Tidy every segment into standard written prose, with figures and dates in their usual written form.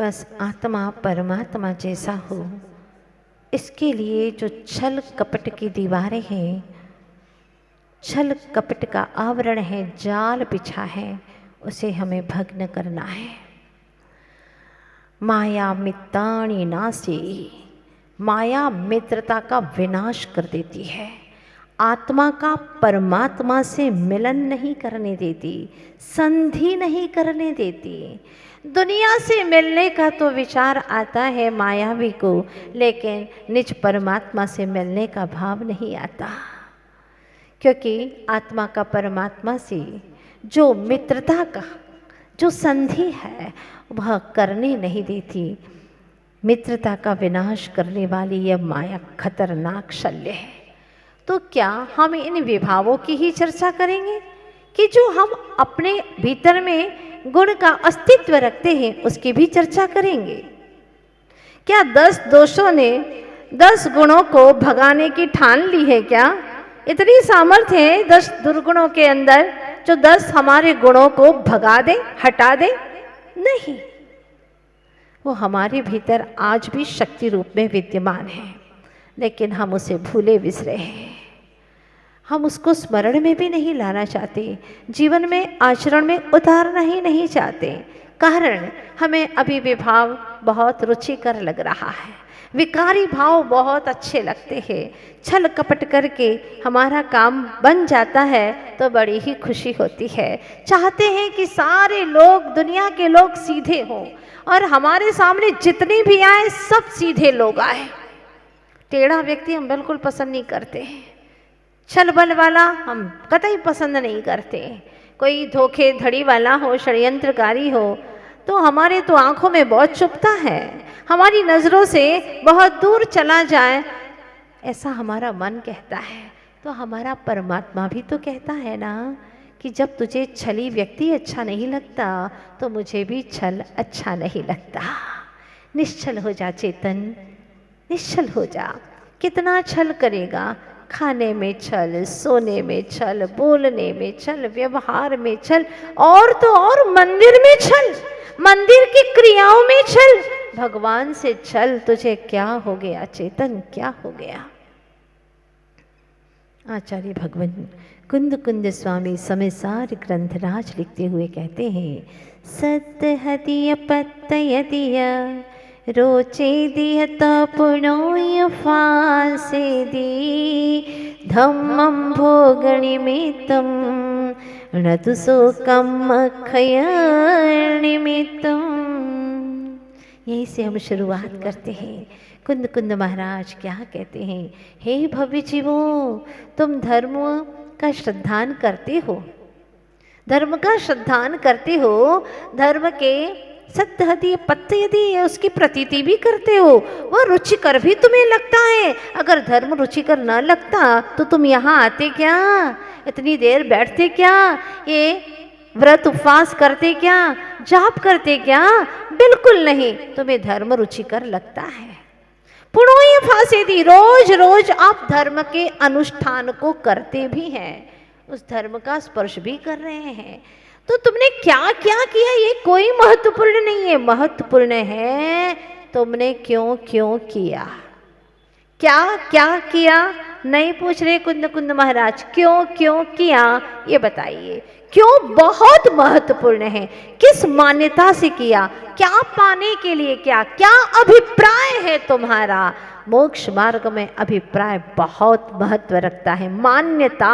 बस आत्मा परमात्मा जैसा हो, इसके लिए जो छल कपट की दीवारें हैं, छल कपट का आवरण है, जाल बिछा है, उसे हमें भग्न करना है। माया मिताणी नासी, माया मित्रता का विनाश कर देती है, आत्मा का परमात्मा से मिलन नहीं करने देती, संधि नहीं करने देती। दुनिया से मिलने का तो विचार आता है मायावी को, लेकिन निज परमात्मा से मिलने का भाव नहीं आता, क्योंकि आत्मा का परमात्मा से जो मित्रता का जो संधि है वह करने नहीं देती। मित्रता का विनाश करने वाली यह माया खतरनाक शल्य है। तो क्या हम इन विभावों की ही चर्चा करेंगे कि जो हम अपने भीतर में गुण का अस्तित्व रखते हैं उसकी भी चर्चा करेंगे? क्या 10 दोषों ने 10 गुणों को भगाने की ठान ली है? क्या इतनी सामर्थ्य है 10 दुर्गुणों के अंदर जो 10 हमारे गुणों को भगा दे, हटा दे? नहीं, वो हमारे भीतर आज भी शक्ति रूप में विद्यमान है, लेकिन हम उसे भूले बिसरे हैं। हम उसको स्मरण में भी नहीं लाना चाहते, जीवन में आचरण में उतारना ही नहीं चाहते। कारण हमें अभी विभाव बहुत रुचिकर लग रहा है, विकारी भाव बहुत अच्छे लगते हैं। छल कपट करके हमारा काम बन जाता है तो बड़ी ही खुशी होती है। चाहते हैं कि सारे लोग, दुनिया के लोग सीधे हों और हमारे सामने जितने भी आए सब सीधे लोग आए। टेढ़ा व्यक्ति हम बिल्कुल पसंद नहीं करते हैं, छल बल वाला हम कतई पसंद नहीं करते। कोई धोखेधड़ी वाला हो, षड्यंत्रकारी हो तो हमारे तो आंखों में बहुत चुभता है, हमारी नज़रों से बहुत दूर चला जाए, ऐसा हमारा मन कहता है। तो हमारा परमात्मा भी तो कहता है ना कि जब तुझे छली व्यक्ति अच्छा नहीं लगता तो मुझे भी छल अच्छा नहीं लगता। निश्चल हो जा चेतन, निश्चल हो जा। कितना छल करेगा? खाने में छल, सोने में छल, बोलने में छल, व्यवहार में छल, और तो और मंदिर में छल, मंदिर की क्रियाओं में छल, भगवान से छल। तुझे क्या हो गया चेतन, क्या हो गया? आचार्य भगवान कुंद कुंद स्वामी समयसार ग्रंथराज लिखते हुए कहते हैं, सत्य हदिय पत्तयदिय रोचे दिहत पुणोय फासे दी धम्मं भोगनिमित्तं णतु शोकम् अक्षयनिमित्तं। यहीं से हम शुरुआत करते हैं। कुंद कुंद महाराज क्या कहते हैं? हे भव्य जीवों, तुम धर्म का श्रद्धान करते हो, धर्म का श्रद्धान करते हो, धर्म के सत्य हदि पत्ते यदि उसकी प्रतीति भी करते हो, वह रुचिकर भी तुम्हें लगता है। अगर धर्म रुचिकर न लगता तो तुम यहाँ आते क्या? इतनी देर बैठते क्या? ये व्रत उपवास करते क्या? जाप करते क्या? बिल्कुल नहीं। तुम्हें धर्म रुचिकर लगता है। पुणोय फासे दी, रोज रोज आप धर्म के अनुष्ठान को करते भी हैं, उस धर्म का स्पर्श भी कर रहे हैं। तो तुमने क्या क्या किया ये कोई महत्वपूर्ण नहीं है, महत्वपूर्ण है तुमने क्यों क्यों किया। क्या क्या किया नहीं पूछ रहे कुंद कुंद महाराज, क्यों क्यों किया ये बताइए। क्यों बहुत महत्वपूर्ण है, किस मान्यता से किया, क्या पाने के लिए, क्या क्या अभिप्राय है तुम्हारा। मोक्ष मार्ग में अभिप्राय बहुत महत्व रखता है। मान्यता,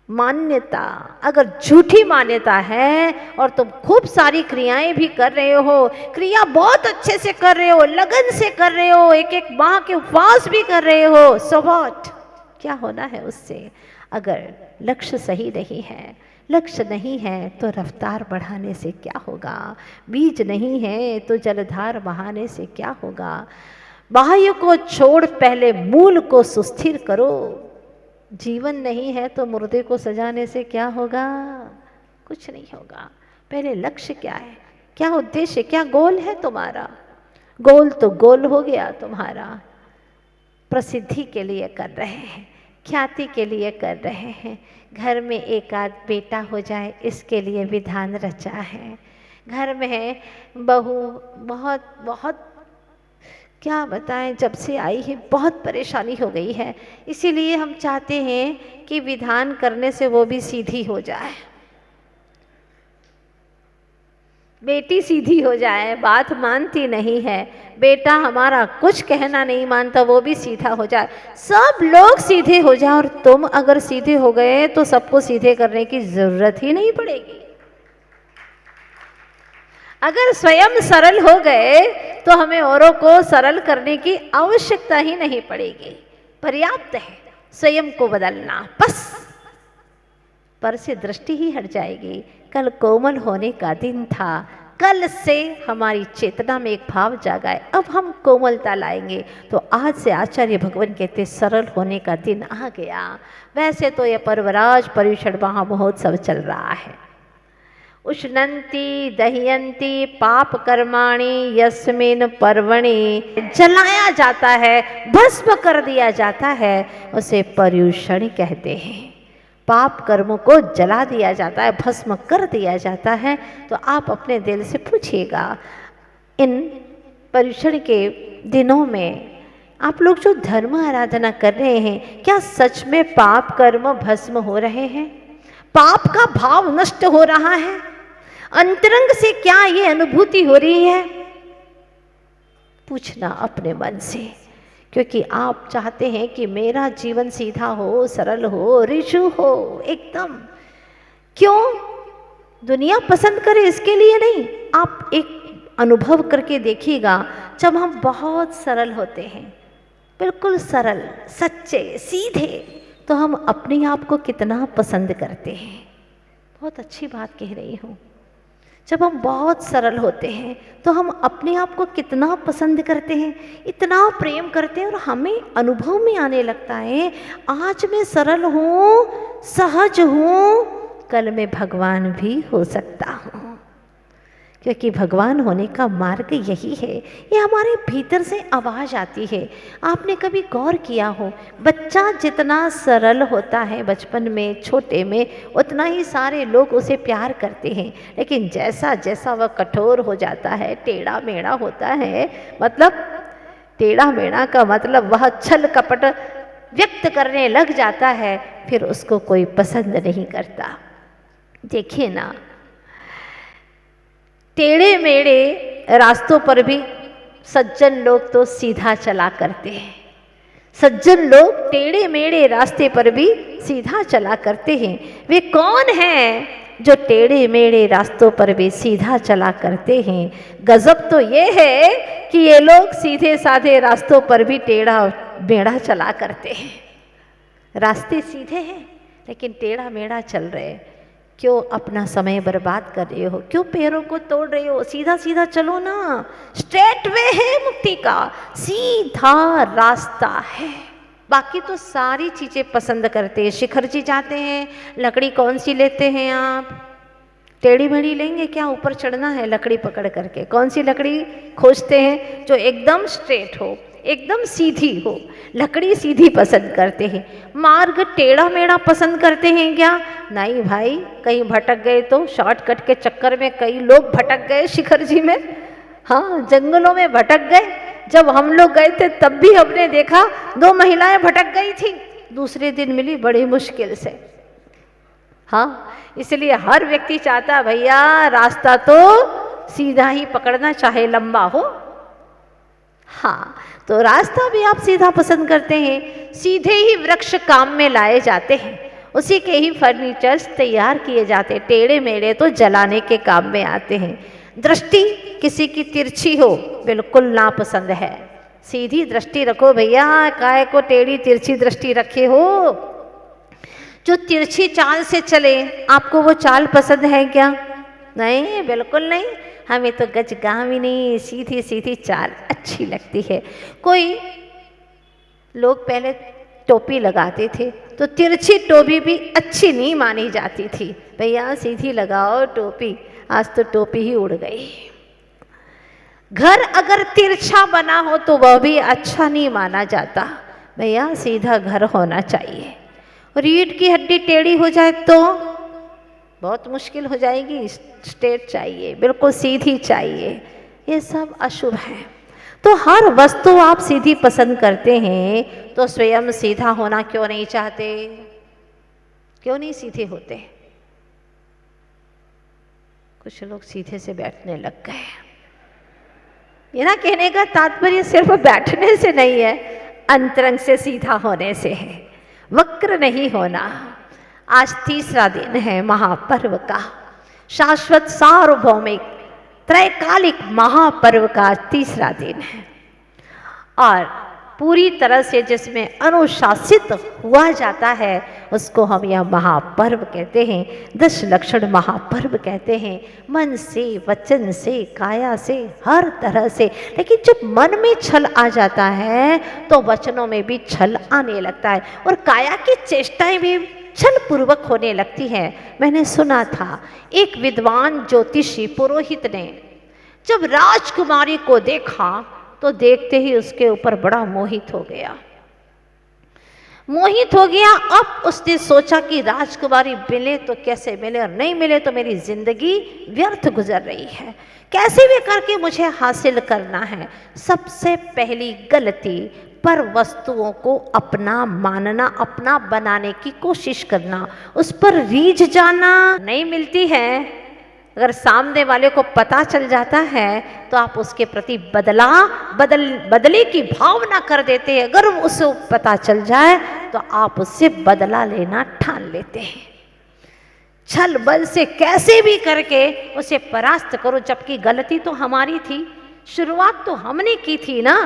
मान्यता अगर झूठी मान्यता है और तुम खूब सारी क्रियाएं भी कर रहे हो, क्रिया बहुत अच्छे से कर रहे हो, लगन से कर रहे हो, एक एक माह के उपवास भी कर रहे हो, सो व्हाट, क्या होना है उससे? अगर लक्ष्य सही नहीं है, लक्ष्य नहीं है तो रफ्तार बढ़ाने से क्या होगा, बीज नहीं है तो जलधार बहाने से क्या होगा। बाह्य को छोड़ पहले मूल को सुस्थिर करो। जीवन नहीं है तो मुर्दे को सजाने से क्या होगा? कुछ नहीं होगा। पहले लक्ष्य क्या है, क्या उद्देश्य, क्या गोल है तुम्हारा? गोल तो गोल हो गया तुम्हारा, प्रसिद्धि के लिए कर रहे हैं, ख्याति के लिए कर रहे हैं, घर में एक आध बेटा हो जाए इसके लिए विधान रचा है, घर में बहू बहुत बहुत क्या बताएं, जब से आई है बहुत परेशानी हो गई है। इसीलिए हम चाहते हैं कि विधान करने से वो भी सीधी हो जाए, बेटी सीधी हो जाए, बात मानती नहीं है, बेटा हमारा कुछ कहना नहीं मानता, वो भी सीधा हो जाए, सब लोग सीधे हो जाए। और तुम अगर सीधे हो गए तो सबको सीधे करने की जरूरत ही नहीं पड़ेगी। अगर स्वयं सरल हो गए तो हमें औरों को सरल करने की आवश्यकता ही नहीं पड़ेगी। पर्याप्त है स्वयं को बदलना, बस पर से दृष्टि ही हट जाएगी। कल कोमल होने का दिन था, कल से हमारी चेतना में एक भाव जागा है, अब हम कोमलता लाएंगे। तो आज से आचार्य भगवान कहते सरल होने का दिन आ गया। वैसे तो यह पर्वराज पर्युषण महामहोत्सव चल रहा है। उष्णंती दह्यंती पाप कर्माणि यस्मिन पर्वणि, जलाया जाता है, भस्म कर दिया जाता है, उसे पर्युषण कहते हैं। पाप कर्मों को जला दिया जाता है, भस्म कर दिया जाता है। तो आप अपने दिल से पूछिएगा, इन पर्युषण के दिनों में आप लोग जो धर्म आराधना कर रहे हैं, क्या सच में पाप कर्म भस्म हो रहे हैं? पाप का भाव नष्ट हो रहा है? अंतरंग से क्या ये अनुभूति हो रही है? पूछना अपने मन से, क्योंकि आप चाहते हैं कि मेरा जीवन सीधा हो, सरल हो, ऋजु हो एकदम। क्यों? दुनिया पसंद करे इसके लिए नहीं। आप एक अनुभव करके देखिएगा, जब हम बहुत सरल होते हैं, बिल्कुल सरल, सच्चे, सीधे, तो हम अपने आप को कितना पसंद करते हैं। बहुत अच्छी बात कह रही हूँ। जब हम बहुत सरल होते हैं तो हम अपने आप को कितना पसंद करते हैं, इतना प्रेम करते हैं, और हमें अनुभव में आने लगता है आज मैं सरल हूँ, सहज हूँ, कल मैं भगवान भी हो सकता हूँ। क्योंकि भगवान होने का मार्ग यही है, ये हमारे भीतर से आवाज़ आती है। आपने कभी गौर किया हो, बच्चा जितना सरल होता है बचपन में, छोटे में, उतना ही सारे लोग उसे प्यार करते हैं। लेकिन जैसा जैसा वह कठोर हो जाता है, टेढ़ा मेढ़ा होता है, मतलब टेढ़ा मेढ़ा का मतलब वह छल कपट व्यक्त करने लग जाता है, फिर उसको कोई पसंद नहीं करता। देखिए ना, टेढ़े मेढ़े रास्तों पर भी सज्जन लोग तो सीधा चला करते हैं। सज्जन लोग टेढ़े मेढ़े रास्ते पर भी सीधा चला करते हैं। वे कौन हैं जो टेढ़े मेढ़े रास्तों पर भी सीधा चला करते हैं? गजब तो ये है कि ये लोग सीधे साधे रास्तों पर भी टेढ़ा मेढ़ा चला करते हैं। रास्ते सीधे हैं लेकिन टेढ़ा मेढ़ा चल रहे हैं। क्यों अपना समय बर्बाद कर रहे हो? क्यों पैरों को तोड़ रहे हो? सीधा सीधा चलो ना, स्ट्रेट वे है मुक्ति का, सीधा रास्ता है। बाकी तो सारी चीज़ें पसंद करते हैं। शिखर जी जाते हैं, लकड़ी कौन सी लेते हैं आप? टेढ़ी मेढ़ी लेंगे क्या? ऊपर चढ़ना है लकड़ी पकड़ करके। कौन सी लकड़ी खोजते हैं? जो एकदम स्ट्रेट हो, एकदम सीधी हो। लकड़ी सीधी पसंद करते हैं, मार्ग टेढ़ा मेढ़ा पसंद करते हैं क्या? नहीं भाई, कहीं भटक गए तो शॉर्टकट के चक्कर में कई लोग भटक गए शिखर जी में। हाँ, जंगलों में भटक गए। जब हम लोग गए थे तब भी हमने देखा 2 महिलाएं भटक गई थी, दूसरे दिन मिली बड़ी मुश्किल से। हाँ, इसलिए हर व्यक्ति चाहता है भैया रास्ता तो सीधा ही पकड़ना, चाहे लंबा हो। हाँ, तो रास्ता भी आप सीधा पसंद करते हैं। सीधे ही वृक्ष काम में लाए जाते हैं, उसी के ही फर्नीचर्स तैयार किए जाते हैं। टेढ़े मेढ़े तो जलाने के काम में आते हैं। दृष्टि किसी की तिरछी हो बिल्कुल नापसंद है। सीधी दृष्टि रखो भैया, काहे को टेढ़ी तिरछी दृष्टि रखे हो? जो तिरछी चाल से चले, आपको वो चाल पसंद है क्या? नहीं, बिल्कुल नहीं। हमें तो गजगामिनी सीधी सीधी चाल अच्छी लगती है। कोई लोग पहले टोपी लगाते थे तो तिरछी टोपी भी अच्छी नहीं मानी जाती थी। भैया सीधी लगाओ टोपी, आज तो टोपी ही उड़ गई। घर अगर तिरछा बना हो तो वह भी अच्छा नहीं माना जाता। भैया सीधा घर होना चाहिए। रीढ़ की हड्डी टेढ़ी हो जाए तो बहुत मुश्किल हो जाएगी, स्ट्रेट चाहिए, बिल्कुल सीधी चाहिए, ये सब अशुभ है। तो हर वस्तु आप सीधी पसंद करते हैं तो स्वयं सीधा होना क्यों नहीं चाहते? क्यों नहीं सीधे होते? कुछ लोग सीधे से बैठने लग गए। ये ना कहने का तात्पर्य सिर्फ बैठने से नहीं है, अंतरंग से सीधा होने से है, वक्र नहीं होना। आज तीसरा दिन है महापर्व का, शाश्वत सार्वभौमिक त्रैकालिक महापर्व का तीसरा दिन है, और पूरी तरह से जिसमें अनुशासित हुआ जाता है उसको हम यह महापर्व कहते हैं, 10 लक्षण महापर्व कहते हैं। मन से, वचन से, काया से, हर तरह से। लेकिन जब मन में छल आ जाता है तो वचनों में भी छल आने लगता है और काया की चेष्टाएं भी छल पूर्वक होने लगती है। मैंने सुना था एक विद्वान ज्योतिषी पुरोहित ने जब राजकुमारी को देखा तो देखते ही उसके ऊपर बड़ा मोहित हो गया। अब उसने सोचा कि राजकुमारी मिले तो कैसे मिले, और नहीं मिले तो मेरी जिंदगी व्यर्थ गुजर रही है, कैसे भी करके मुझे हासिल करना है। सबसे पहली गलती पर वस्तुओं को अपना मानना, अपना बनाने की कोशिश करना, उस पर रीझ जाना। नहीं मिलती है, अगर सामने वाले को पता चल जाता है तो आप उसके प्रति बदले की भावना कर देते हैं। अगर उसे पता चल जाए तो आप उससे बदला लेना ठान लेते हैं। छल बल से कैसे भी करके उसे परास्त करो, जबकि गलती तो हमारी थी, शुरुआत तो हमने की थी ना,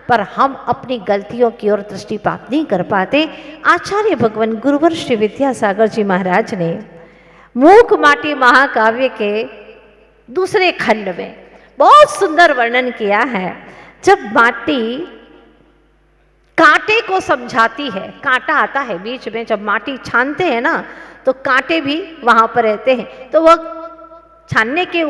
पर हम अपनी गलतियों की ओर दृष्टिपात नहीं कर पाते। आचार्य भगवान गुरुवर श्री विद्यासागर जी महाराज ने मूक माटी महाकाव्य के दूसरे खंड में बहुत सुंदर वर्णन किया है। जब माटी कांटे को समझाती है, कांटा आता है बीच में, जब माटी छानते हैं ना तो कांटे भी वहां पर रहते हैं, तो वह छानने के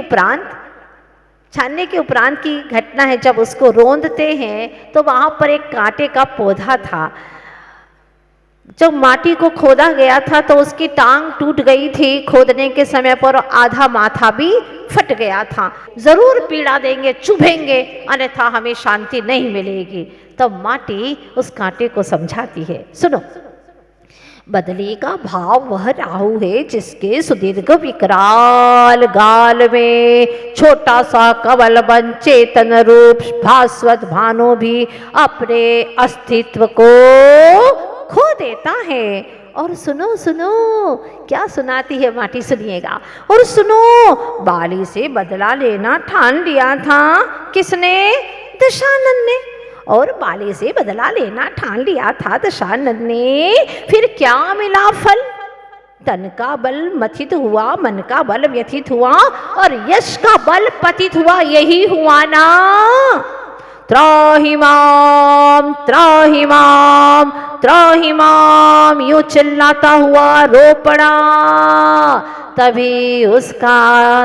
उपरांत की घटना है। जब उसको रोंदते हैं तो वहां पर एक कांटे का पौधा था। जब माटी को खोदा गया था तो उसकी टांग टूट गई थी खोदने के समय पर, आधा माथा भी फट गया था। जरूर पीड़ा देंगे, चुभेंगे, अन्यथा हमें शांति नहीं मिलेगी। तब माटी उस कांटे को समझाती है, सुनो, बदली का भाव वह राहु है जिसके सुदीर्घ विकराल गाल में छोटा सा कवल बन चेतन रूप भास्वत भानु भी अपने अस्तित्व को खो देता है। और सुनो सुनो क्या सुनाती है माटी, सुनिएगा। और सुनो, बाली से बदला लेना ठान लिया था। किसने? दशानन ने। और बाली से बदला लेना ठान लिया था दशानन ने। फिर क्या मिला फल? तन का बल मथित हुआ, मन का बल व्यथित हुआ और यश का बल पतित हुआ। यही हुआ ना। त्राहिमाम त्राहिमाम त्राहिमाम यूं चिल्लाता हुआ रो पड़ा। तभी उसका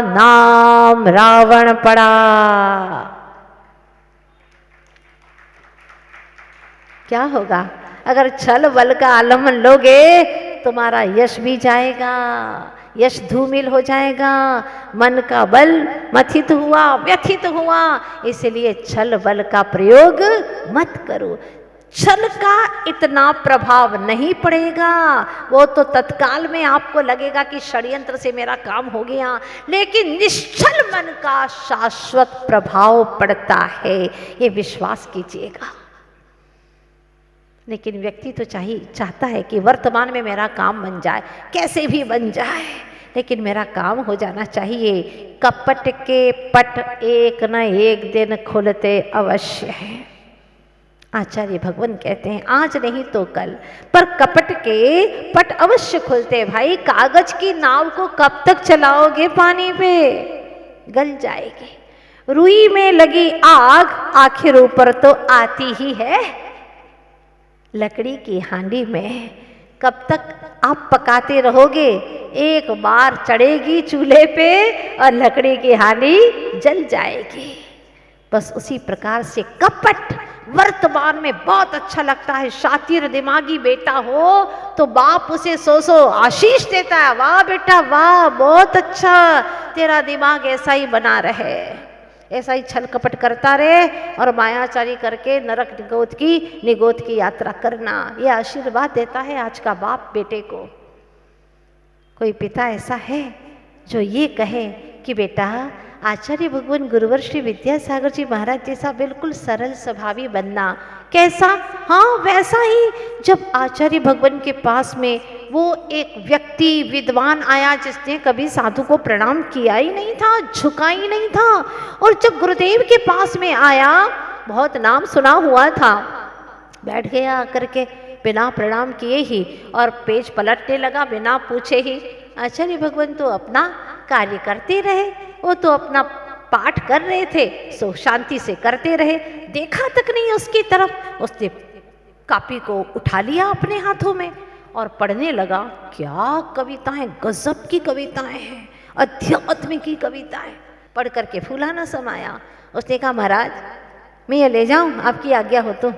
नाम रावण पड़ा। क्या होगा अगर छल बल का आलम्बन लोगे? तुम्हारा यश भी जाएगा, यश धूमिल हो जाएगा, मन का बल मथित हुआ, व्यथित हुआ। इसलिए छल बल का प्रयोग मत करो। छल का इतना प्रभाव नहीं पड़ेगा, वो तो तत्काल में आपको लगेगा कि षड्यंत्र से मेरा काम हो गया, लेकिन निश्चल मन का शाश्वत प्रभाव पड़ता है, ये विश्वास कीजिएगा। लेकिन व्यक्ति तो चाहता है कि वर्तमान में मेरा काम बन जाए, कैसे भी बन जाए, लेकिन मेरा काम हो जाना चाहिए। कपट के पट एक न एक दिन खुलते अवश्य हैं। आचार्य भगवान कहते हैं आज नहीं तो कल, पर कपट के पट अवश्य खुलते। भाई, कागज की नाव को कब तक चलाओगे पानी पे? गल जाएगी। रुई में लगी आग आखिर ऊपर तो आती ही है। लकड़ी की हांडी में कब तक आप पकाते रहोगे? एक बार चढ़ेगी चूल्हे पे और लकड़ी की हांडी जल जाएगी। बस उसी प्रकार से कपट वर्तमान में बहुत अच्छा लगता है। शातिर दिमागी बेटा हो तो बाप उसे सौ सौ आशीष देता है, वाह बेटा वाह, बहुत अच्छा, तेरा दिमाग ऐसा ही बना रहे, ऐसा ही छल कपट करता रहे और मायाचारी करके नरक निगोद की यात्रा करना। ये आशीर्वाद देता है आज का बाप बेटे को। कोई पिता ऐसा है जो ये कहे कि बेटा आचार्य भगवान गुरुवर श्री विद्यासागर जी महाराज जैसा बिल्कुल सरल स्वभावी बनना। कैसा? हाँ वैसा ही। जब आचार्य भगवान के पास में वो एक व्यक्ति विद्वान आया जिसने कभी साधु को प्रणाम किया ही नहीं था, झुका ही नहीं था, और जब गुरुदेव के पास में आया, बहुत नाम सुना हुआ था, बैठ गया आकर के बिना प्रणाम किए ही और पेज पलटने लगा बिना पूछे ही। आचार्य भगवान तो अपना कार्य करते रहे, वो तो अपना पाठ कर रहे थे, सो शांति से करते रहे, देखा तक नहीं उसकी तरफ। उसने कापी को उठा लिया अपने हाथों में और पढ़ने लगा। क्या कविताएं, गजब की कविताएं हैं, अध्यात्म की कविताएं। पढ़ करके फूला न समाया। उसने कहा महाराज मैं ये ले जाऊं, आपकी आज्ञा हो तो।